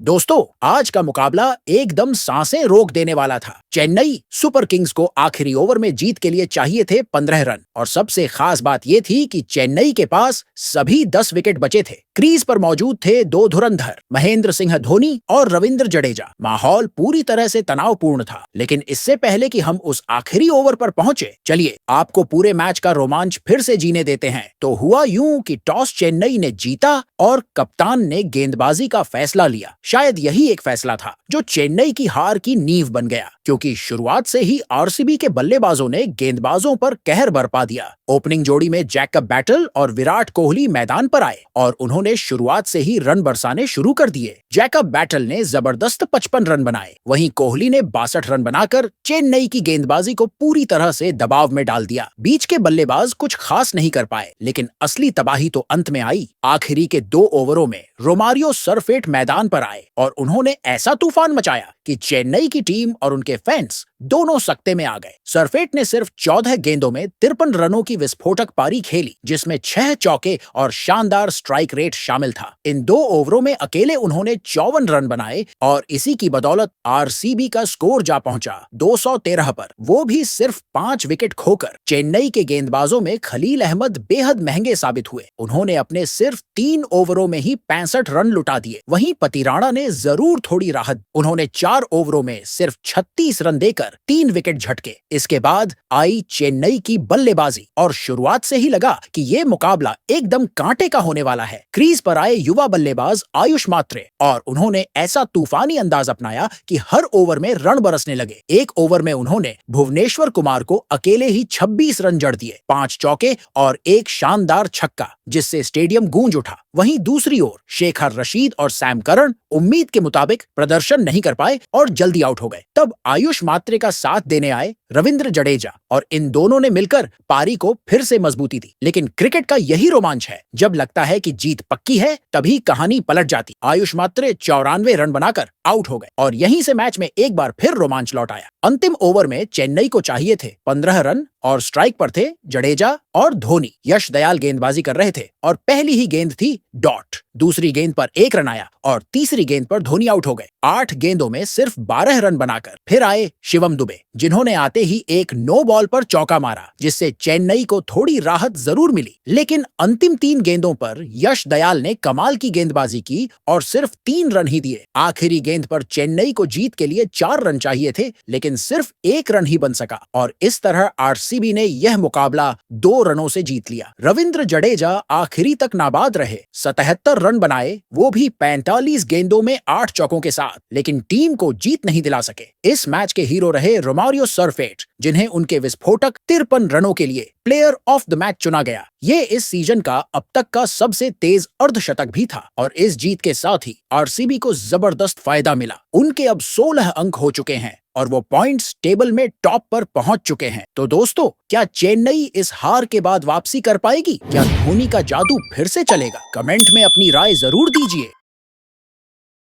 दोस्तों, आज का मुकाबला एकदम सांसें रोक देने वाला था। चेन्नई सुपर किंग्स को आखिरी ओवर में जीत के लिए चाहिए थे 15 रन और सबसे खास बात ये थी कि चेन्नई के पास सभी 10 विकेट बचे थे। क्रीज पर मौजूद थे दो धुरंधर महेंद्र सिंह धोनी और रविंद्र जडेजा। माहौल पूरी तरह से तनावपूर्ण था, लेकिन इससे पहले कि हम उस आखिरी ओवर पर पहुंचे, चलिए आपको पूरे मैच का रोमांच फिर से जीने देते हैं। तो हुआ यूं कि टॉस चेन्नई ने जीता और कप्तान ने गेंदबाजी का फैसला लिया। शायद यही एक फैसला था जो चेन्नई की हार की नींव बन गया, क्योंकि शुरुआत से ही आरसीबी के बल्लेबाजों ने गेंदबाजों पर कहर बरपा दिया। ओपनिंग जोड़ी में जैकब बैटल और विराट कोहली मैदान पर आए और उन्होंने शुरुआत से ही रन बरसाने शुरू कर दिए। जैकब बैटल ने जबरदस्त 55 रन बनाए, वहीं कोहली ने 62 रन बनाकर चेन्नई की गेंदबाजी को पूरी तरह से दबाव में डाल दिया। बीच के बल्लेबाज कुछ खास नहीं कर पाए, लेकिन असली तबाही तो अंत में आई। आखिरी के 2 ओवरों में रोमारियो सरफेट मैदान पर आए और उन्होंने ऐसा तूफान मचाया कि चेन्नई की टीम और उनके फैंस दोनों सकते में आ गए। सरफेट ने सिर्फ 14 गेंदों में 53 रनों की विस्फोटक पारी खेली, जिसमें 6 चौके और शानदार स्ट्राइक रेट शामिल था। इन 2 ओवरों में अकेले उन्होंने 54 रन बनाए और इसी की बदौलत आरसीबी का स्कोर जा पहुंचा 213 पर, वो भी सिर्फ 5 विकेट खोकर। चेन्नई के गेंदबाजों में खलील अहमद बेहद महंगे साबित हुए। उन्होंने अपने सिर्फ 3 ओवरों में ही 65 रन लुटा दिए। वहीं पतिराणा ने जरूर थोड़ी राहत, उन्होंने 4 ओवरों में सिर्फ 36 रन देकर 3 विकेट झटके। इसके बाद आई चेन्नई की बल्लेबाजी और शुरुआत से ही लगा कि ये मुकाबला एकदम कांटे का होने वाला है। क्रीज पर आए युवा बल्लेबाज आयुष मात्रे और उन्होंने ऐसा तूफानी अंदाज अपनाया कि हर ओवर में रन बरसने लगे। एक ओवर में उन्होंने भुवनेश्वर कुमार को अकेले ही 26 रन जड़ दिए, 5 चौके और एक शानदार छक्का, जिससे स्टेडियम गूंज उठा। वहीं दूसरी ओर शेखर रशीद और सैम करन उम्मीद के मुताबिक प्रदर्शन नहीं कर पाए और जल्दी आउट हो गए। तब आयुष मात्रे का साथ देने आए रविंद्र जडेजा और इन दोनों ने मिलकर पारी को फिर से मजबूती दी। लेकिन क्रिकेट का यही रोमांच है, जब लगता है कि जीत पक्की है तभी कहानी पलट जाती। आयुष मात्रे 94 रन बनाकर आउट हो गए और यहीं से मैच में एक बार फिर रोमांच लौट आया। अंतिम ओवर में चेन्नई को चाहिए थे 15 रन और स्ट्राइक पर थे जडेजा और धोनी। यश दयाल गेंदबाजी कर रहे थे और पहली ही गेंद थी डॉट। दूसरी गेंद पर 1 रन आया और तीसरी गेंद पर धोनी आउट हो गए। 8 गेंदों में सिर्फ 12 रन बनाकर फिर आए शिवम दुबे, जिन्होंने आते ही एक नो बॉल पर चौका मारा, जिससे चेन्नई को थोड़ी राहत जरूर मिली। लेकिन अंतिम 3 गेंदों पर यश दयाल ने कमाल की गेंदबाजी की और सिर्फ 3 रन ही दिए। आखिरी गेंद पर चेन्नई को जीत के लिए 4 रन चाहिए थे, लेकिन सिर्फ 1 रन ही बन सका और इस तरह आरसीबी ने यह मुकाबला 2 रनों से जीत लिया। रविंद्र जडेजा आखिरी तक नाबाद रहे, 77 रन बनाए, वो भी 45 गेंदों में 8 चौकों के साथ, लेकिन टीम को जीत नहीं दिला सके। इस मैच के हीरो रहे रोमारियो सरफेट, जिन्हें उनके विस्फोटक 53 रनों के लिए प्लेयर ऑफ द मैच चुना गया। ये इस सीजन का अब तक का सबसे तेज अर्धशतक भी था और इस जीत के साथ ही आरसीबी को जबरदस्त फायदा मिला। उनके अब 16 अंक हो चुके हैं और वो पॉइंट्स टेबल में टॉप पर पहुंच चुके हैं। तो दोस्तों, क्या चेन्नई इस हार के बाद वापसी कर पाएगी? क्या धोनी का जादू फिर से चलेगा? कमेंट में अपनी राय जरूर दीजिए।